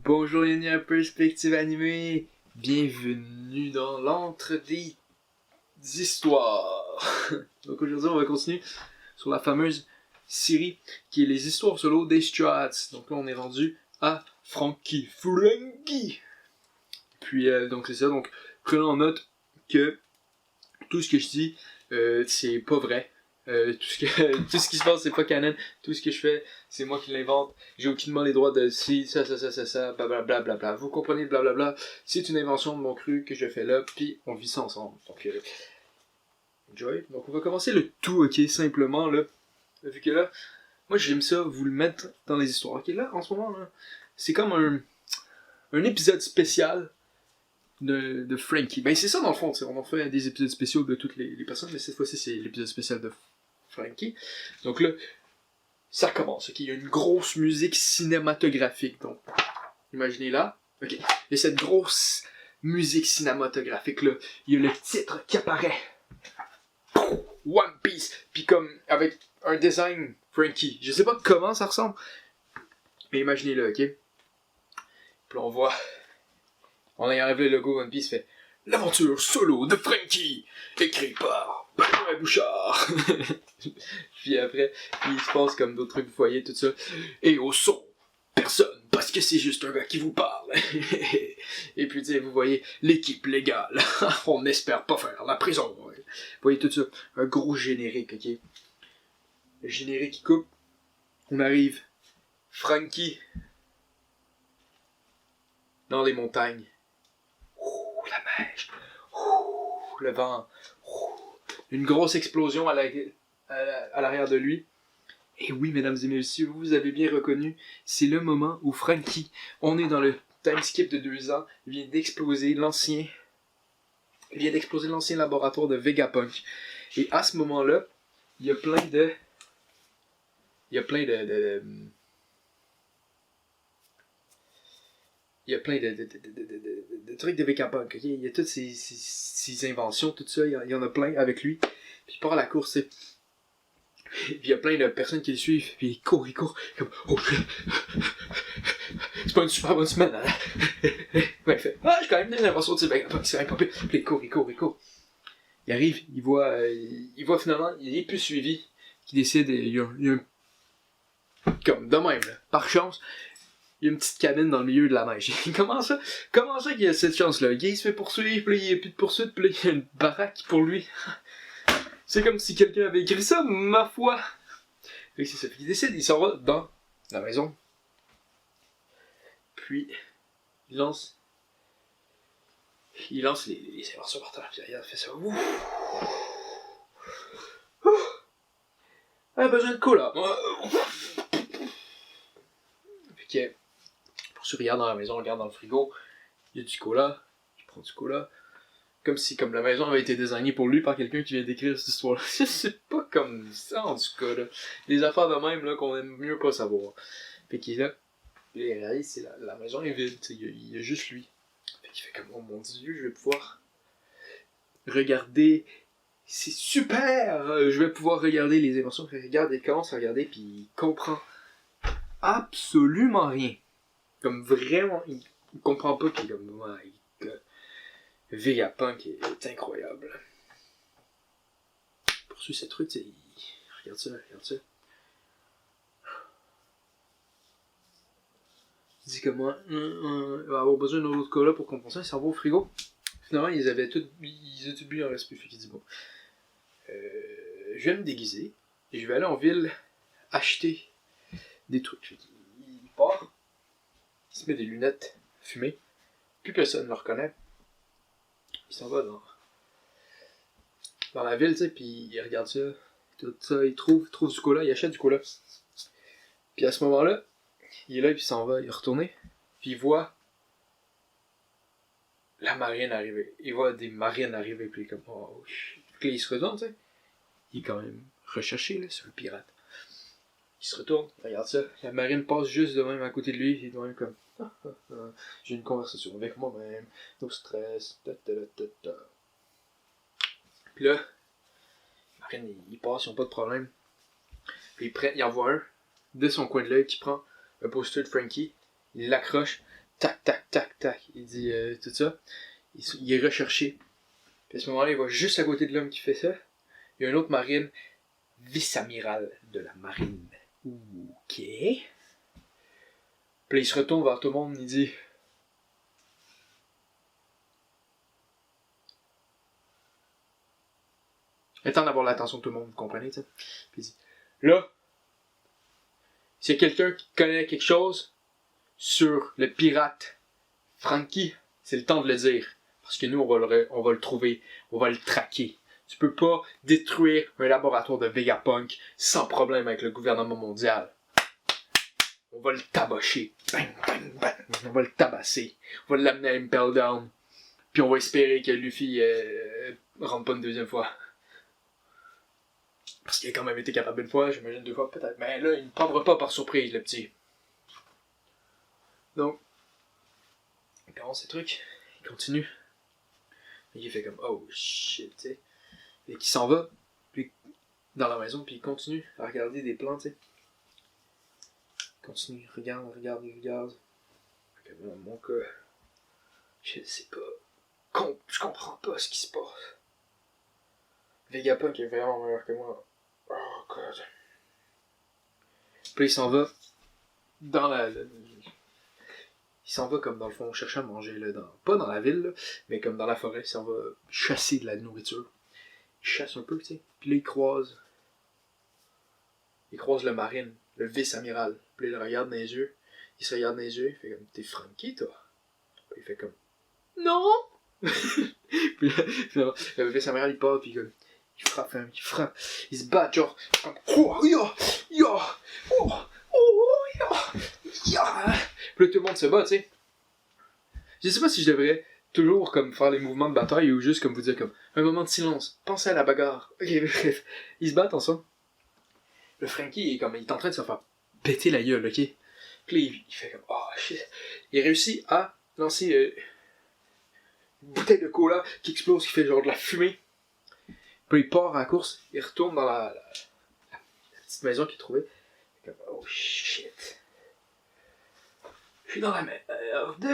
Bonjour les à Perspective Animée, bienvenue dans l'antre des histoires. Donc aujourd'hui on va continuer sur la fameuse série qui est les histoires solo des Strats. Donc là on est rendu à Frankie. Puis donc c'est ça, donc prenons en note que tout ce que je dis c'est pas vrai. Tout ce qui se passe c'est pas canon, tout ce que je fais c'est moi qui l'invente, j'ai aucunement les droits de si, ça, blablabla, vous comprenez blablabla, c'est une invention de mon cru que je fais là, puis on vit ça ensemble, donc enjoy. Donc on va commencer le tout, ok, simplement là, vu que là, moi j'aime ça vous le mettre dans les histoires, ok, là en ce moment là, c'est comme un épisode spécial de Frankie. Ben c'est ça dans le fond, on en fait des épisodes spéciaux de toutes les personnes, mais cette fois-ci c'est l'épisode spécial de Frankie. Donc là, ça commence, ok? Il y a une grosse musique cinématographique, donc imaginez là, ok? Il y a cette grosse musique cinématographique là, il y a le titre qui apparaît, One Piece, puis comme avec un design Frankie. Je sais pas comment ça ressemble, mais imaginez là, ok? Puis là on voit, on a enlevé le logo One Piece, fait l'aventure solo de Frankie, écrit par Benoît Bouchard. Puis après, il se passe comme d'autres trucs, vous voyez tout ça. Et au son, personne, parce que c'est juste un gars qui vous parle. Et puis, tu sais, vous voyez l'équipe légale. On n'espère pas faire la prison. Vous voyez tout ça. Un gros générique, ok? Le générique qui coupe. On arrive. Frankie. Dans les montagnes. Ouh, la neige. Ouh, le vent. Ouh, une grosse explosion à l'arrière de lui. Et oui, mesdames et messieurs, vous avez bien reconnu, c'est le moment où Frankie, on est dans le time skip de 2 ans, vient d'exploser l'ancien laboratoire de Vegapunk. Et à ce moment-là, il y a plein de trucs de Vegapunk, ok? Il y a toutes ces inventions, tout ça, il y en a plein avec lui. Puis il part à la course, puis il y a plein de personnes qui le suivent, puis il court, comme oh shit, c'est pas une super bonne semaine, hein? Ouais, il fait j'ai quand même des inventions de ces Vegapunk, c'est rien pas pire. Puis il court. Il arrive, il voit finalement, il est plus suivi, qui décide, il y a comme de même, là, par chance, il y a une petite cabine dans le milieu de la neige. Comment ça qu'il y a cette chance-là? Il se fait poursuivre, puis il n'y a plus de poursuite, puis il y a une baraque pour lui. C'est comme si quelqu'un avait écrit ça, ma foi! Fait que c'est ça. Il décide, il s'en va dans la maison. Puis, il lance les inventions par terre. Puis il fait ça. Ouh. Ah, besoin de cola. Fait que, pour se regarder dans la maison, on regarde dans le frigo. Il y a du cola. Il prend du cola. Comme si la maison avait été designée pour lui par quelqu'un qui vient d'écrire cette histoire-là. C'est pas comme ça, en tout cas, là. Les affaires de même, là, qu'on aime mieux pas savoir. Fait qu'il est là, il réalise, c'est la maison est vide, il y a juste lui. Fait qu'il fait comme, oh mon dieu, je vais pouvoir regarder, c'est super! Je vais pouvoir regarder les émotions. Il regarde, il commence à regarder, puis il comprend absolument rien. Comme vraiment, il comprend pas, puis comme, Vegapunk est incroyable. Poursuit cette truc, regarde ça. Il dit que moi, il va avoir besoin d'un autre cola pour compenser, un cerveau au frigo. Finalement, ils avaient tout bu en reste plus. Fait qu'il dit bon, je vais me déguiser et je vais aller en ville acheter des trucs. Il part, il se met des lunettes fumées, plus personne ne le reconnaît. Il s'en va dans la ville, tu sais, puis il regarde ça, tout ça, il trouve du cola, il achète du cola. Puis à ce moment-là, il est là, puis il s'en va, il est retourné, puis il voit la marine arriver. Il voit des marines arriver, puis il est comme, oh shit. Puis là, il se retourne, tu sais. Il est quand même recherché, là, c'est un pirate. Il se retourne, il regarde ça, la marine passe juste de même à côté de lui, il est de même comme, j'ai une conversation avec moi-même, no stress, Puis là, marine, il passe, ils n'ont pas de problème. Puis il envoie un de son coin de l'œil qui prend un poster de Frankie, il l'accroche, tac, tac, tac, tac. Il dit tout ça. Il est recherché. Puis à ce moment-là, il va juste à côté de l'homme qui fait ça. Il y a un autre marine, vice-amiral de la marine. Ok. Puis là, il se retourne vers tout le monde, il dit... Il est temps d'avoir l'attention de tout le monde, vous comprenez, tu sais. Puis il dit, là, s'il y a quelqu'un qui connaît quelque chose sur le pirate Frankie, c'est le temps de le dire. Parce que nous, on va le trouver, on va le traquer. Tu peux pas détruire un laboratoire de Vegapunk sans problème avec le gouvernement mondial. On va le tabacher. Bang, bang, bang. On va le tabasser. On va l'amener à Impel Down. Puis on va espérer que Luffy rentre pas une deuxième fois. Parce qu'il a quand même été capable une fois, j'imagine 2 fois peut-être. Mais là, il ne prendra pas par surprise, le petit. Donc, il commence ses trucs, il continue. Et il fait comme, oh shit, tu sais. Et qui s'en va, puis dans la maison, puis il continue à regarder des plans, tu sais. Il continue, regarde. Fait que, mon gars, je sais pas. Je comprends pas ce qui se passe. Vegapunk est vraiment meilleur que moi. Oh god. Puis il s'en va dans il s'en va comme dans le fond chercher à manger là, pas dans la ville là, mais comme dans la forêt, il s'en va chasser de la nourriture. Il chasse un peu, tu sais. Puis là il croise le marine, le vice-amiral. Puis là, il le regarde dans les yeux. Il se regarde dans les yeux, il fait comme, t'es Frankie toi? Puis il fait comme, non! Puis là, le vice-amiral il part, puis comme, il frappe, il se bat, genre, comme, oh, Puis là, tout le monde se bat, tu sais. Je sais pas si je devrais toujours comme faire les mouvements de bataille ou juste comme vous dire comme un moment de silence, pensez à la bagarre. Ok, bref, ils se battent ensemble. Le Frankie il est en train de se faire péter la gueule, ok. Puis là, il fait comme oh shit. Il réussit à lancer une bouteille de cola qui explose, qui fait genre de la fumée. Puis il part à la course, il retourne dans la petite maison qu'il a trouvée. Comme oh shit. Je suis dans la merde.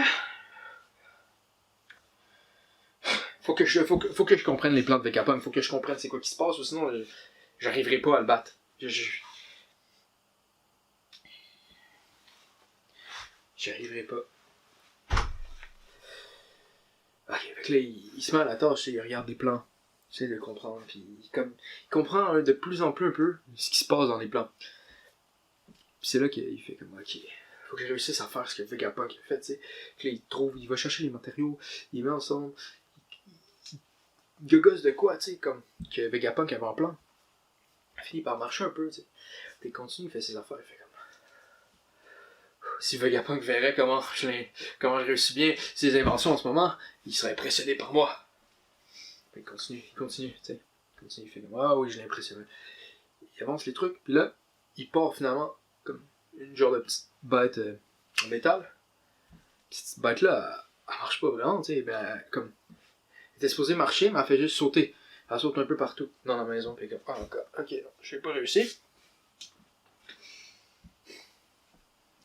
Faut que je comprenne les plans de Vegapunk, faut que je comprenne c'est quoi qui se passe, ou sinon j'arriverai pas à le battre. J'arriverai pas. Ok, fait que là, il se met à la tâche, il regarde des plans, il essaie de comprendre, puis il comprend de plus en plus un peu ce qui se passe dans les plans. Puis c'est là qu'il fait comme, ok, faut que je réussisse à faire ce que Vegapunk a fait, tu sais. Puis là, il va chercher les matériaux, il met ensemble, il gosse de quoi, tu sais, comme que Vegapunk avait en plan. Il finit par marcher un peu, tu sais. Puis il continue, il fait ses affaires, il fait comme... Si Vegapunk verrait comment je réussis bien ses inventions en ce moment, il serait impressionné par moi. Puis il continue, tu sais. Il fait comme, ah oui, je l'ai impressionné. Il avance les trucs, puis là, il part finalement comme une genre de petite bête en métal. Cette bête-là, elle marche pas vraiment, tu sais. Ben, comme, elle était supposée marcher, mais elle fait juste sauter. Elle saute un peu partout dans la maison, puis comme, ah, ok, non, j'ai pas réussi.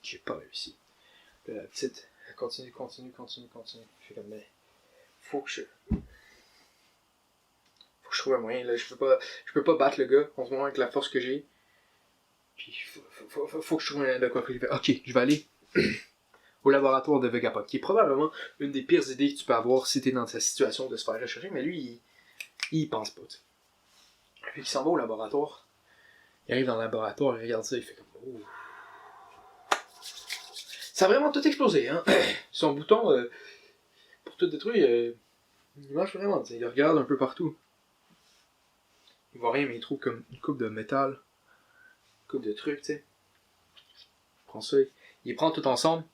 J'ai pas réussi. Puis la petite, elle continue. Je fais comme, mais, faut que je trouve un moyen, là. Je peux pas battre le gars, en ce moment, avec la force que j'ai. Puis, faut que je trouve un moyen de quoi. Puis il fait, ok, je vais aller au laboratoire de Vegapunk, qui est probablement une des pires idées que tu peux avoir si t'es dans cette situation de se faire rechercher, mais lui, il pense pas, tu sais. Puis il s'en va au laboratoire. Il arrive dans le laboratoire, il regarde ça, il fait comme, oh. Ça a vraiment tout explosé, hein. Son bouton, pour tout détruire, il marche vraiment, tu sais. Il regarde un peu partout. Il voit rien, mais il trouve comme une coupe de métal, une coupe de trucs, tu sais. Il prend ça, il les prend tout ensemble,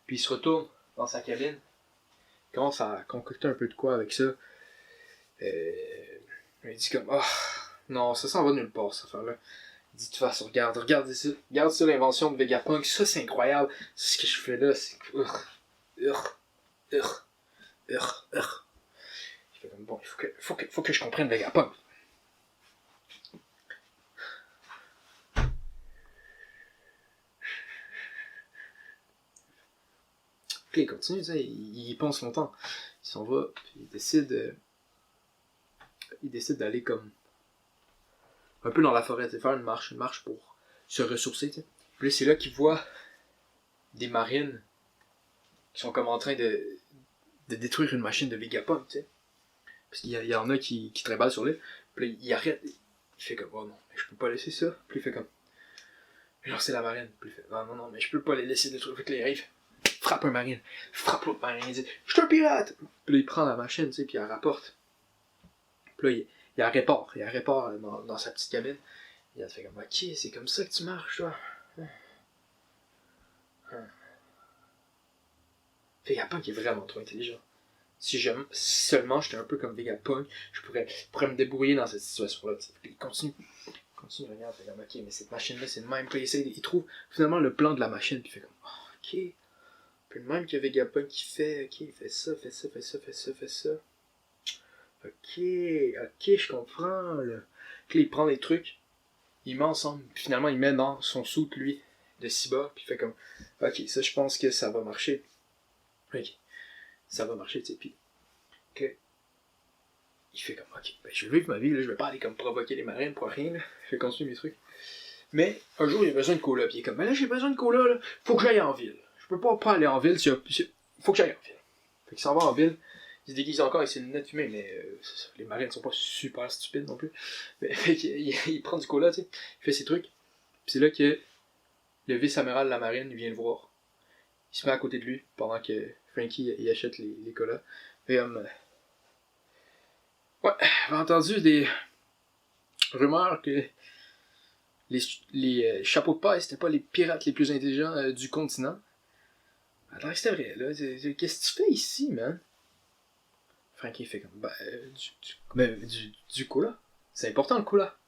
puis il se retourne dans sa cabine. Il commence à concocter un peu de quoi avec ça. Il dit comme, ah, non, ça s'en va nulle part, cette affaire-là. Il dit, de toute façon, regarde ça, l'invention de Vegapunk, ça c'est incroyable. Ce que je fais là, c'est... Il fait comme, bon, il faut que je comprenne Vegapunk. Puis il continue, tu sais, il y pense longtemps. Il s'en va, puis il décide d'aller comme un peu dans la forêt, faire une marche pour se ressourcer, tu sais. Puis là, c'est là qu'il voit des marines qui sont comme en train de détruire une machine de Vegapunk, tu sais. Parce qu'il y en a qui trébalent sur l'île. Puis là, il arrête. Il fait comme, oh non, mais je peux pas laisser ça. Puis il fait comme, genre c'est la marine. Puis il fait, non, non, mais je peux pas les laisser détruire. Fait que là, il arrive, frappe un marine, frappe l'autre marine, il dit, je suis un pirate! Puis là, il prend la machine, tu sais, puis il la rapporte. Puis là, il la répare dans sa petite cabine. Il a fait comme, ok, c'est comme ça que tu marches, toi. Vegapunk est vraiment trop intelligent. Si seulement j'étais un peu comme Vegapunk, je pourrais me débrouiller dans cette situation-là. Puis il continue, regarde, fait comme, ok, mais cette machine-là, c'est le même. Puis il trouve finalement le plan de la machine, puis il fait comme, oh, ok. Puis le même que Vegapunk qui fait, ok, il fait ça. Ok, je comprends, là. Puis il prend les trucs, il met ensemble, puis finalement il met dans son soute, lui, de Cyborg, puis il fait comme, ok, ça je pense que ça va marcher. Ok, ça va marcher, tu sais, puis que il fait comme, ok, ben, je vais vivre ma vie, là, je vais pas aller comme provoquer les marines pour rien, là. Je vais continuer mes trucs. Mais un jour il a besoin de cola, puis il est comme, ben là j'ai besoin de cola, là, faut que j'aille en ville. Je peux pas aller en ville, faut que j'aille en ville. Fait qu'il s'en va en ville. Il se déguise encore avec ses lunettes fumées, mais les marines sont pas super stupides non plus. Mais, fait il prend du cola, tu sais, il fait ses trucs. Puis c'est là que le vice-amiral de la marine vient le voir. Il se met à côté de lui pendant que Frankie il achète les colas. Et ouais, j'ai entendu des rumeurs que les chapeaux de paille c'était pas les pirates les plus intelligents du continent. Alors c'était vrai, là. Qu'est-ce que tu fais ici, man? Frankie fait comme, du cola. C'est important le cola.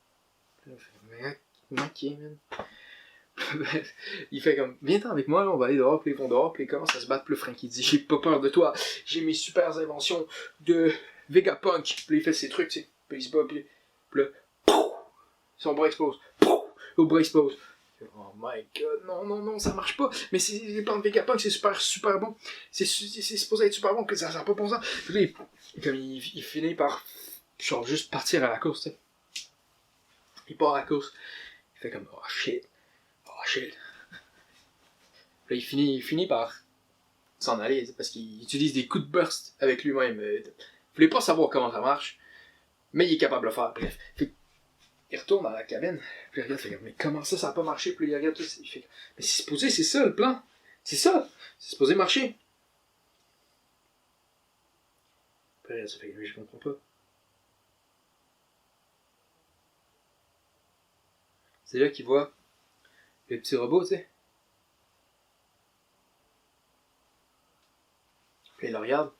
Mais, ok, man. Il fait comme, viens-t'en avec moi, là, on va aller dehors, puis ils vont dehors, puis ils commencent à se battre. Puis Frankie dit, j'ai pas peur de toi, j'ai mes super inventions de Vegapunk. Puis il fait ses trucs, tu sais. Puis il se bat, puis là, pouf, son bras explose. Pouf, le bras explose. Oh my god, non, ça marche pas. Mais c'est les plans de Vegapunk, c'est super bon. C'est supposé être super bon, que ça n'a pas bon sens. Puis là, comme il finit par, genre, juste partir à la course, tu sais. Il part à la course. Il fait comme, oh shit. Puis là, il finit par s'en aller, parce qu'il utilise des coups de burst avec lui-même. Il voulait pas savoir comment ça marche, mais il est capable de le faire. Bref. Il retourne dans la cabine, puis il regarde, il fait, mais comment ça a pas marché? Puis il regarde tout, il fait, mais c'est supposé, c'est ça le plan. C'est ça, c'est supposé marcher. Puis il regarde, ça fait, mais je comprends pas. C'est là qu'il voit le petit robot, tu sais. Puis il le regarde.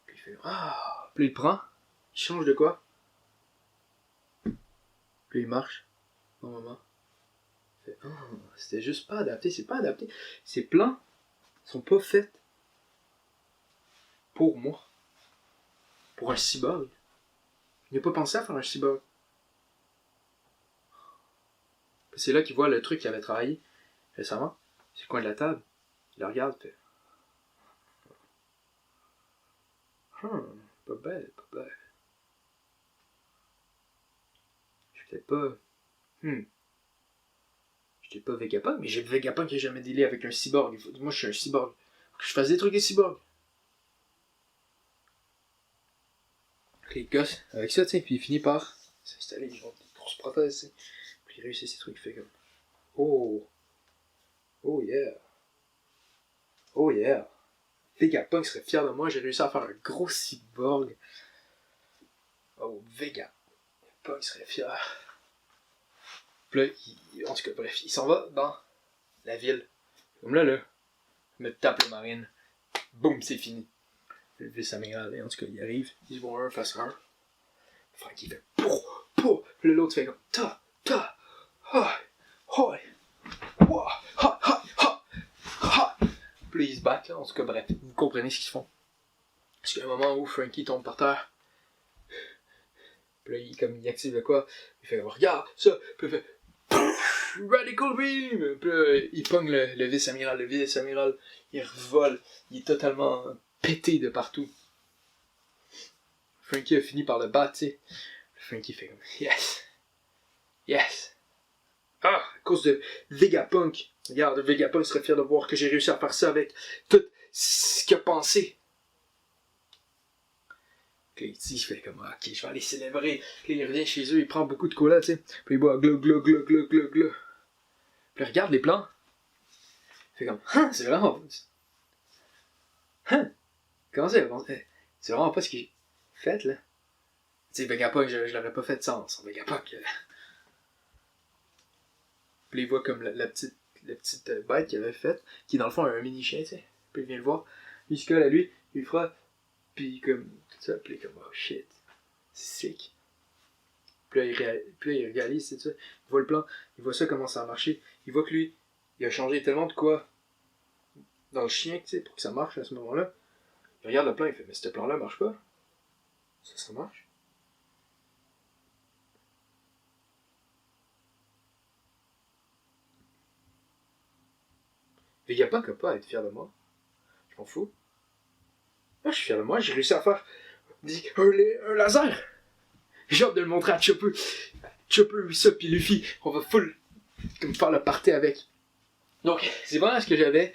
Puis il fait, ah! Puis il le prend, il change de quoi? Puis il marche, au moment. Il fait, oh, c'était juste pas adapté, c'est pas adapté. Ces plans sont pas faits pour moi. Pour un cyborg. Il n'a pas pensé à faire un cyborg. Puis c'est là qu'il voit le truc qu'il avait travaillé récemment. C'est le coin de la table. Il le regarde, il fait, pas belle. Je suis peut-être pas. J'étais pas Vegapunk, mais j'ai Vegapunk qui a jamais dealé avec un cyborg. Moi, je suis un cyborg. Faut que je fasse des trucs des cyborgs. Il gosse avec ça, tu sais, puis il finit par s'installer genre des grosses prothèses, tu sais. Puis il réussit ces trucs, il fait comme, oh yeah. Vegapunk serait fier de moi, j'ai réussi à faire un gros cyborg. Oh, Vegapunk serait fier. Puis là, en tout cas, bref, il s'en va dans la ville. Comme là, il me tape le marine. Boum, c'est fini. Le vice-amiral, en tout cas, il arrive, ils se vont un face à un. Frankie fait pou. Puis l'autre fait comme ta, hoi, ha. Puis ils se battent, là, en tout cas, bref, vous comprenez ce qu'ils font. Parce qu'à un moment où Frankie tombe par terre, puis là, il active le quoi, il fait regarde ça, puis il fait Radical Beam! Puis là, il pogne le vice-amiral. Le vice-amiral, il revole. Il est totalement pété de partout. Frankie a fini par le battre, tu sais. Frankie fait comme yes! Yes! Ah! À cause de Vegapunk. Regarde, Vegapunk serait fier de voir que j'ai réussi à faire ça avec tout ce qu'il a pensé. Puis il fait comme ok, je vais aller célébrer. Puis il revient chez eux, il prend beaucoup de cola, tu sais. Puis il boit glou glou glou glou glou glou. Puis il regarde les plans. Il fait comme c'est vraiment. Comment ça? C'est vraiment pas ce qu'il fait là. Tu sais, Vegapunk, je l'aurais pas fait sans Vegapunk. Puis il voit comme la petite bête qu'il avait faite, qui dans le fond a un mini chien, tu sais. Puis il vient le voir, il se colle à lui, il le frotte, puis comme tout ça, puis il est comme oh shit, c'est sick. Puis là il réalise, c'est ça, il voit le plan, il voit ça commencer à marcher, il voit que lui, il a changé tellement de quoi dans le chien, tu sais, pour que ça marche à ce moment-là. Il regarde le plan, il fait mais ce plan-là marche pas. Ça marche. Vegapunk n'a pas à être fier de moi. Je m'en fous. Moi, je suis fier de moi, j'ai réussi à faire un laser. J'ai hâte de le montrer à Chopper. Chopper, Usopp et Luffy. On va full comme faire le party avec. Donc, c'est vraiment ce que j'avais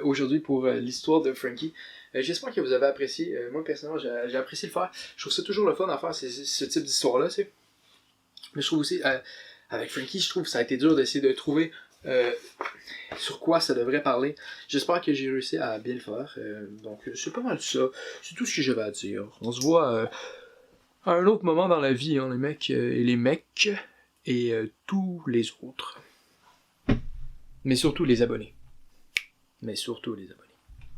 aujourd'hui pour l'histoire de Frankie. J'espère que vous avez apprécié. Moi, personnellement, j'ai apprécié le faire. Je trouve ça toujours le fun à faire ce type d'histoire-là, tu sais. Mais je trouve aussi, avec Frankie, je trouve que ça a été dur d'essayer de trouver sur quoi ça devrait parler. J'espère que j'ai réussi à bien le faire. Donc, c'est pas mal ça. C'est tout ce que j'avais à dire. On se voit à un autre moment dans la vie, hein, les mecs et les mecs et tous les autres. Mais surtout les abonnés.